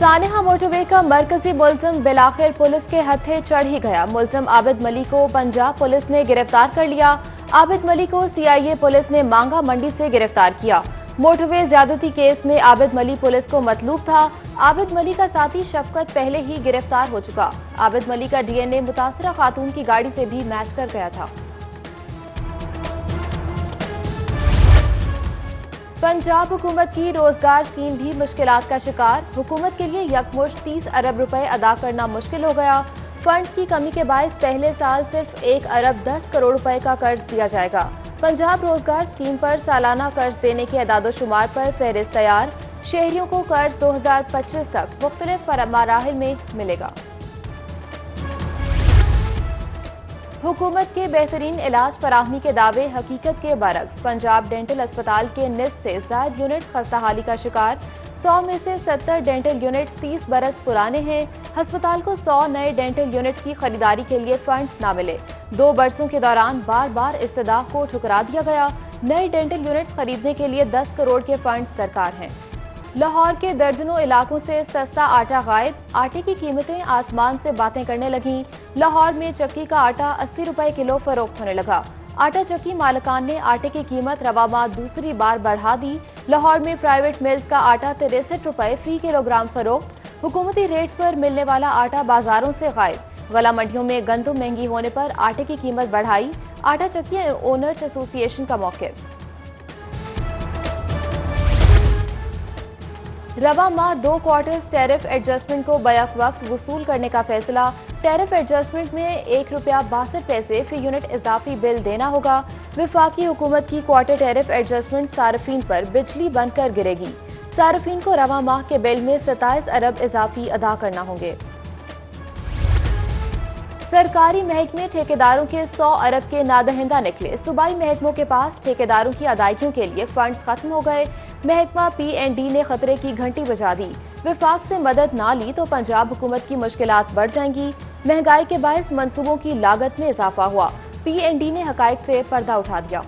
सानेहा motorway का मरकजी मुलजिम बिलाखिर पुलिस के हत्थे चढ़ ही गया। मुलजिम आबिद मलिक को पंजाब पुलिस ने गिरफ्तार कर लिया। आबिद मलिक को सीआईए पुलिस ने मांगा मंडी से गिरफ्तार किया। मोटरवे ज्यादती केस में आबिद मलिक पुलिस को मतलूब था। आबिद मलिक का साथी शफकत पहले ही गिरफ्तार हो चुका। आबिद मलिक का डीएनए मुतासरा खातून की गाड़ी से भी मैच कर गया था। पंजाब हुकूमत की रोजगार स्कीम भी मुश्किलात का शिकार। हुकूमत के लिए यकमुश्त 30 अरब रुपए अदा करना मुश्किल हो गया। फंड्स की कमी के बायस पहले साल सिर्फ 1 अरब 10 करोड़ रुपए का कर्ज दिया जाएगा। पंजाब रोजगार स्कीम पर सालाना कर्ज देने के अदादोशुमार पर फहरिस्त तैयार। शहरियों को कर्ज 2025 तक मुख्तलिफ मराहिल में मिलेगा। हुकूमत के बेहतरीन इलाज फराहमी के दावे हकीकत के बरक्स। पंजाब डेंटल अस्पताल के निस्फ से ज्यादा यूनिट्स खस्ताहाली का शिकार। 100 में से 70 डेंटल यूनिट्स 30 बरस पुराने हैं। अस्पताल को 100 नए डेंटल यूनिट्स की खरीदारी के लिए फंड्स न मिले। 2 बरसों के दौरान बार बार इस्तदा को ठुकरा दिया गया। नए डेंटल यूनिट्स खरीदने के लिए 10 करोड़ के फंड्स दरकार हैं। लाहौर के दर्जनों इलाकों से सस्ता आटा गायब। आटे की कीमतें आसमान से बातें करने लगीं। लाहौर में चक्की का आटा 80 रुपए किलो फरोख्त होने लगा। आटा चक्की मालिकान ने आटे की कीमत रवा माह दूसरी बार बढ़ा दी। लाहौर में प्राइवेट मिल्स का आटा 63 रुपए फी किलोग्राम फरोख्त। हुकूमती रेट्स पर मिलने वाला आटा बाजारों से गायब। गला मंडियों में गंदम महंगी होने पर आटे की कीमत बढ़ाई। आटा चक्की ओनर्स एसोसिएशन का मौक़िफ़। रवा माह 2 क्वार्टर्स टैरिफ एडजस्टमेंट को बैक वक्त वसूल करने का फैसला। टैरिफ एडजस्टमेंट में ₹1.62 फी यूनिट इजाफी बिल देना होगा। वफाकी हुकूमत की क्वार्टर टैरिफ एडजस्टमेंट सार्फिन पर बिजली बनकर गिरेगी। सार्फिन को रवा माह के बिल में 27 अरब इजाफी अदा करना होंगे। सरकारी महकमे ठेकेदारों के 100 अरब के नादहिंदा निकले। सूबाई महकमों के पास ठेकेदारों की अदायगियों के लिए फंड्स खत्म हो गए। महकमा पीएनडी ने खतरे की घंटी बजा दी। विफाक से मदद ना ली तो पंजाब हुकूमत की मुश्किलात बढ़ जाएंगी। महंगाई के बायस मंसूबों की लागत में इजाफा हुआ। पीएनडी ने हकायक से पर्दा उठा दिया।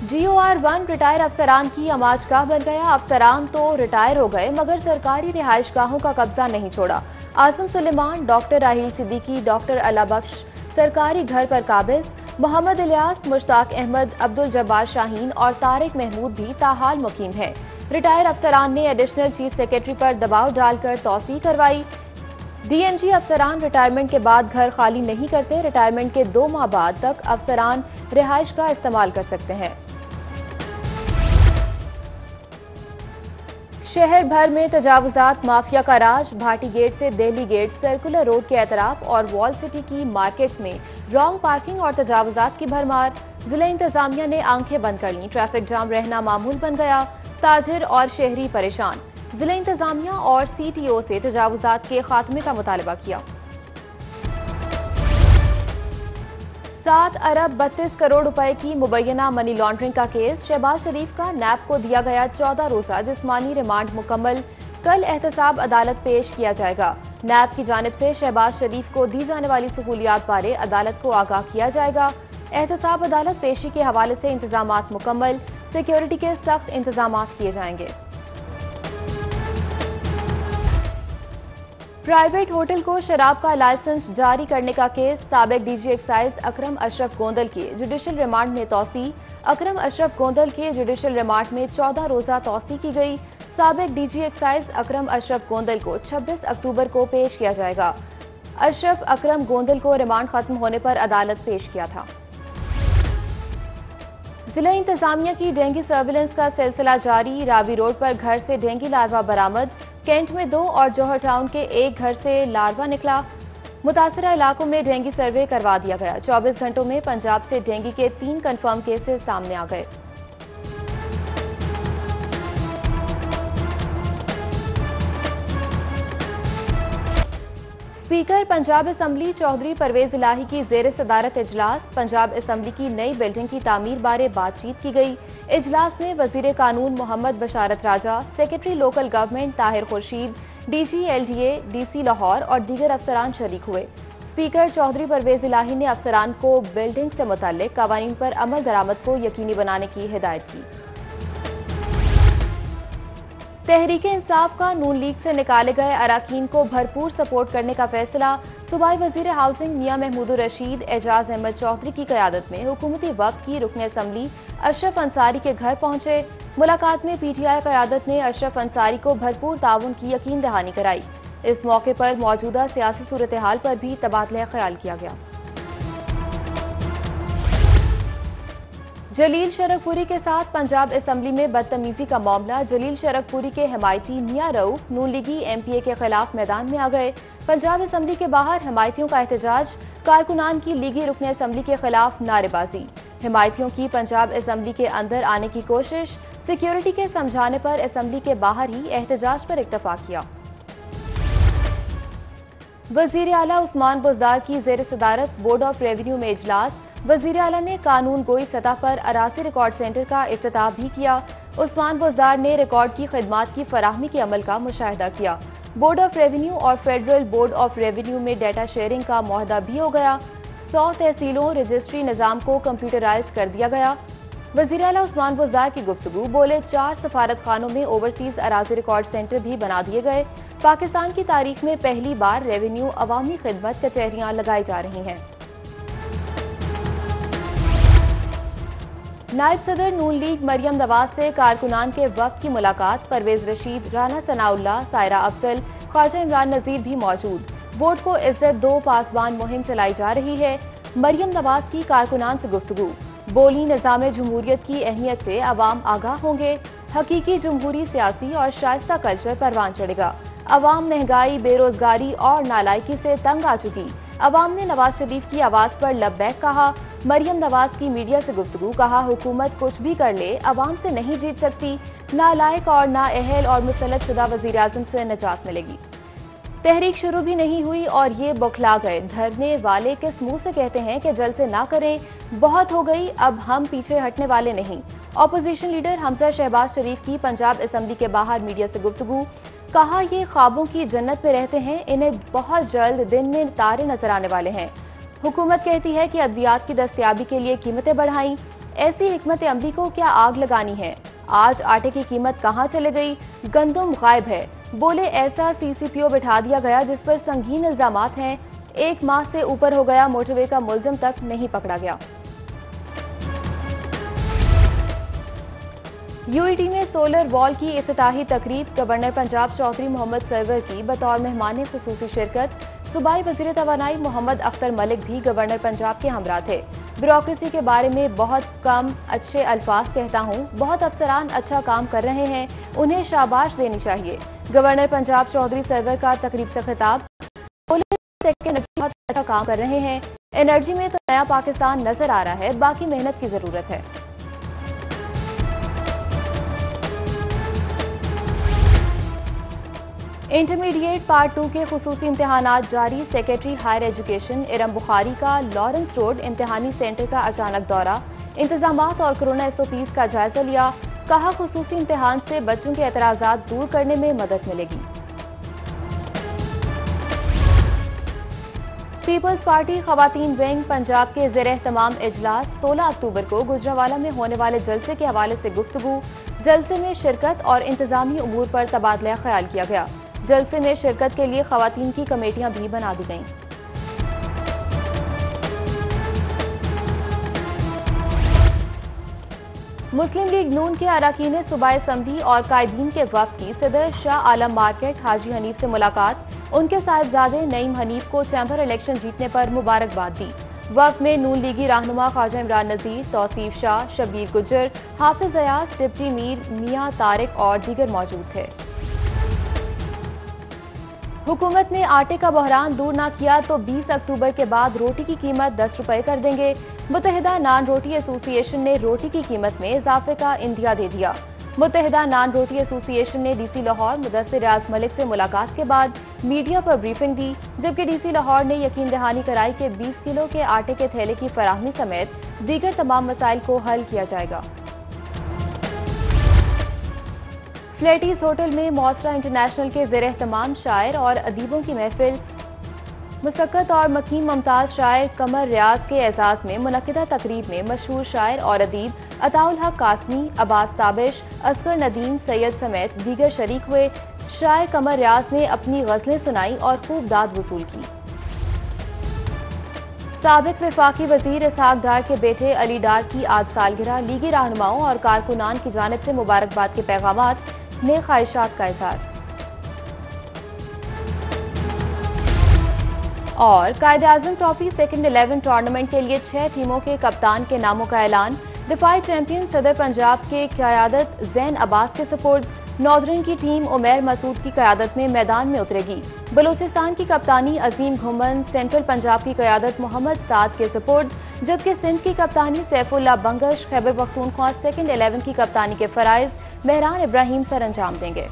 GOR1 रिटायर अफसरान की अमाजगाह बन गया। अफसरान तो रिटायर हो गए मगर सरकारी रिहाइशगाहों का कब्जा नहीं छोड़ा। आजम सुलेमान, डॉक्टर राहील सिद्दीकी, डॉक्टर अला बख्श सरकारी घर पर काबिज। मोहम्मद इलियास, मुश्ताक अहमद, अब्दुल जब्बार शाहीन और तारिक महमूद भी ताहाल मुकीम हैं। रिटायर अफसरान ने एडिशनल चीफ सेक्रेटरी पर दबाव डालकर तौसीह करवाई। DMG अफसरान रिटायरमेंट के बाद घर खाली नहीं करते। रिटायरमेंट के 2 माह बाद तक अफसरान रिहाइश का इस्तेमाल कर सकते हैं। शहर भर में तजावुजात माफिया का राज। भाटी गेट से दिल्ली गेट, सर्कुलर रोड के एतराफ और वॉल सिटी की मार्केट्स में रॉन्ग पार्किंग और तजावुजात की भरमार। जिला इंतजामिया ने आंखें बंद कर ली। ट्रैफिक जाम रहना मामूल बन गया। ताजिर और शहरी परेशान। जिला इंतजामिया और CTO से तजावुजात के खात्मे का मुतालबा किया। 7 अरब 32 करोड़ रुपए की मुबैना मनी लॉन्ड्रिंग का केस। शहबाज शरीफ का नैब को दिया गया 14 रोजा जिस्मानी रिमांड मुकम्मल। कल एहतसाब अदालत पेश किया जाएगा। नैब की जानिब से शहबाज शरीफ को दी जाने वाली सहूलियात बारे अदालत को आगाह किया जाएगा। एहतसाब अदालत पेशी के हवाले से इंतजामात मुकम्मल। सिक्योरिटी के सख्त इंतजामात किए जाएंगे। प्राइवेट होटल को शराब का लाइसेंस जारी करने का केस। साबिक DG एक्साइज अकरम अशरफ गोंदल के जुडिशल रिमांड में तौसी। अकरम अशरफ गोंदल के जुडिशल रिमांड में 14 रोजा तौसी की गई। साबिक DG एक्साइज अकरम अशरफ गोंदल को 26 अक्टूबर को पेश किया जाएगा। अशरफ अकरम गोंदल को रिमांड खत्म होने पर अदालत पेश किया था। जिला इंतजामिया की डेंगू सर्विलेंस का सिलसिला जारी। रावी रोड पर घर से डेंगू लार्वा बरामद। कैंट में 2 और जौहर टाउन के एक घर से लार्वा निकला। मुतासरा इलाकों में डेंगू सर्वे करवा दिया गया। 24 घंटों में पंजाब से डेंगू के 3 कंफर्म केसेस सामने आ गए। स्पीकर पंजाब असम्बली चौधरी परवेज इलाही की जेर सदारत इजलास। पंजाब असम्बली की नई बिल्डिंग की तामीर बारे बातचीत की गई। इजलास में वजीर कानून Mohammad Basharat Raja, secretary local government Tahir Khurshid, DG LDA, DC Lahore और दीगर अफसरान शरीक हुए। स्पीकर चौधरी परवेज इलाही ने अफसरान को बिल्डिंग से मुतल्लिक कवानीन पर अमल दरामद को यकीनी बनाने की हिदायत की। तहरीके इंसाफ का नून लीग से निकाले गए अराकीन को भरपूर सपोर्ट करने का फैसला। सूबाई वजीर हाउसिंग मियां महमूदुर रशीद एजाज अहमद चौधरी की क़यादत में हुकूमती वफ़द की रुकन असम्बली अशरफ अंसारी के घर पहुंचे। मुलाकात में PTI क़यादत ने अशरफ अंसारी को भरपूर ताउन की यकीन दहानी कराई। इस मौके पर मौजूदा सियासी सूरत हाल पर भी तबादला ख्याल किया गया। जलील शरकपुरी के साथ पंजाब असम्बली में बदतमीजी का मामला। जलील शरकपुरी के हिमायती मियां रऊफ नून लीगी MPA के खिलाफ मैदान में आ गए। पंजाब असम्बली के बाहर हिमायतियों का एहतजाज, कारकुनान की लीगी रुकन असम्बली के खिलाफ नारेबाजी। हिमायतियों की पंजाब असम्बली के अंदर आने की कोशिश, सिक्योरिटी के समझाने पर असम्बली के बाहर ही एहतजाज पर इक्तफा किया। वजीर आला उस्मान बुज़दार की ज़ेर सदारत बोर्ड ऑफ रेवेन्यू में इजलास। वजीर आला ने कानून गोई सतह पर अरासी रिकॉर्ड सेंटर का इफ्तिताह भी किया। उस्मान बुज़दार ने रिकॉर्ड की खिदमात की फराहमी के अमल का मुशाहिदा किया। बोर्ड ऑफ रेवेन्यू और फेडरल बोर्ड ऑफ रेवेन्यू में डाटा शेयरिंग का मुआहदा भी हो गया। 100 तहसीलों रजिस्ट्री निज़ाम को कंप्यूटराइज कर दिया गया। वजीर आला उस्मान बुज़दार की गुफ्तगू, बोले 4 सफारत खानों में ओवरसीज अराजी रिकॉर्ड सेंटर भी बना दिए गए। पाकिस्तान की तारीख में पहली बार रेवेन्यू अवामी खिदमत कचहरियां लगाई जा रही हैं। नायब सदर नून लीग मरियम नवाज से कारकुनान के वफ्द की मुलाकात। परवेज रशीद, राना सनाउल्लाह, सायरा अफजल, ख्वाजा इमरान नजीर भी मौजूद। वोट को इज्जत दो पासवान मुहिम चलाई जा रही है। मरियम नवाज की कारकुनान से गुफ्तगू, बोली निज़ाम जमहूरियत की अहमियत से अवाम आगाह होंगे। हकीकी जमहूरी सियासी और शाइस्ता कल्चर परवान चढ़ेगा। अवाम महंगाई, बेरोजगारी और नालायकी से तंग आ चुकी। अवाम ने नवाज शरीफ की आवाज पर लब्बैक कहा। मरियम नवाज की मीडिया से गुफ्तगू, कहा हुकूमत कुछ भी कर ले अवाम से नहीं जीत सकती। नालायक और नाअहल और मुसल्लत शुदा वज़ीर आज़म से निजात मिलेगी। तहरीक शुरू भी नहीं हुई और ये बौखला गए। धरने वाले किस मुंह से कहते हैं कि जलसे ना करें, बहुत हो गई, अब हम पीछे हटने वाले नहीं। ऑपोजिशन लीडर हमजा शहबाज शरीफ की पंजाब असम्बली के बाहर मीडिया से गुफ्तगू, कहा ये ख्वाबों की जन्नत में रहते हैं, इन्हें बहुत जल्द दिन में तारे नजर आने वाले हैं। हुकूमत कहती है कि अद्वियात की दस्तयाबी के लिए कीमतें बढ़ाई। ऐसी हिकमत अमली को क्या आग लगानी है? आज आटे की कीमत कहाँ चले गई? गंदम गायब है। बोले ऐसा CCPO बिठा दिया गया जिस पर संगीन इल्जामात हैं। 1 माह से ऊपर हो गया, मोटरवे का मुलजिम तक नहीं पकड़ा गया। UET में सोलर वॉल की इफ्तिताही तकरीब। गवर्नर पंजाब चौधरी मोहम्मद सरवर की बतौर मेहमान खुसूसी शिरकत। सूबाई वज़ीर तवानाई मोहम्मद अख्तर मलिक भी गवर्नर पंजाब के हमरा थे। ब्यूरोक्रेसी के बारे में बहुत कम अच्छे अल्फाज कहता हूँ, बहुत अफसरान अच्छा काम कर रहे हैं, उन्हें शाबाश देनी चाहिए। गवर्नर पंजाब चौधरी सरवर का तकरीब से खिताब, सेकेंड बहुत अच्छा काम कर रहे हैं। एनर्जी में तो नया पाकिस्तान नजर आ रहा है, बाकी मेहनत की जरूरत है। इंटरमीडिएट पार्ट 2 के खुसूसी इम्तहानात जारी। Secretary higher education Iram Bukhari का लॉरेंस रोड इम्तहानी सेंटर का अचानक दौरा। इंतजामात और कोरोना SOPs का जायजा लिया। कहा खुसूसी इम्तहान से बच्चों के एतराजात दूर करने में मदद मिलेगी। पीपल्स पार्टी खवातीन विंग पंजाब के ज़ेर-ए-एहतमाम इजलास। 16 अक्टूबर को गुजरांवाला में होने वाले जलसे के हवाले से गुफ्तगू। जलसे में शिरकत और इंतजामी उमूर पर तबादला ख्याल किया गया। जलसे में शिरकत के लिए खवातीन की कमेटियां भी बना दी गईं। मुस्लिम लीग नून के अरकान सूबाई असम्बली और कायदीन के वफ़द की सदर शाह आलम मार्केट हाजी हनीफ से मुलाकात। उनके साहिबजादे नईम हनीफ को चैम्बर इलेक्शन जीतने पर मुबारकबाद दी। वफ़द में नून लीगी रहनुमा ख्वाजा इमरान नजीर, तौसीफ शाह, शब्बीर गुज्जर, हाफिज अयाज, डिप्टी मीर मियां तारिक और दीगर मौजूद थे। हुकूमत ने आटे का बहरान दूर ना किया तो 20 अक्टूबर के बाद रोटी की कीमत 10 रुपए कर देंगे। मुत्तहिदा नान रोटी एसोसिएशन ने रोटी की कीमत में इजाफे का इंदिया दे दिया। मुत्तहिदा नान रोटी एसोसिएशन ने DC लाहौर मुदस्सिर रियाज मलिक से मुलाकात के बाद मीडिया पर ब्रीफिंग दी, जबकि DC लाहौर ने यकीन दहानी कराई कि 20 किलो के आटे के थैले की फराहमी समेत दीगर तमाम मसाइल को हल किया जाएगा। फ्लेटीज होटल में मौसरा इंटरनेशनल के ज़ेर-ए-एहतमाम शायर और अदीबों की महफिल। मुसक्कत और मकीन मुमताज़ शायर कमर रियाज के एजाज़ में मुनक्किदा तकरीब में मशहूर शायर और अदीब अताउल हक कासमी, अब्बास ताबिश, असगर नदीम, सैयद समेत दीगर शरीक हुए। शायर कमर रियाज ने अपनी गज़लें सुनाई और खूब दाद वसूल की। साबिक वफाकी वजीर इसहाक डार के बेटे अली डार की आज सालगिरह, लीगी रहनुमाओं और कारकुनान की जानिब से मुबारकबाद के पैगामात, नेक ख्वाहिशात का इज़हार। और कायद-ए-आज़म ट्रॉफी सेकंड 11 टूर्नामेंट के लिए 6 टीमों के कप्तान के नामों का ऐलान। दिफाई चैंपियन सदर पंजाब के क़यादत ज़ैन अब्बास के सपोर्ट। नॉर्दर्न की टीम उमैर मसूद की क़यादत में मैदान में उतरेगी। बलूचिस्तान की कप्तानी अजीम घुमन, सेंट्रल पंजाब की क़यादत मोहम्मद साद के सपोर्ट, जबकि सिंध की कप्तानी सैफुल्लाह बंगश, खैबर पख्तूनख्वा सेकंड 11 की कप्तानी के फ़राइज़ मेहरान इब्राहिम सर अंजाम देंगे।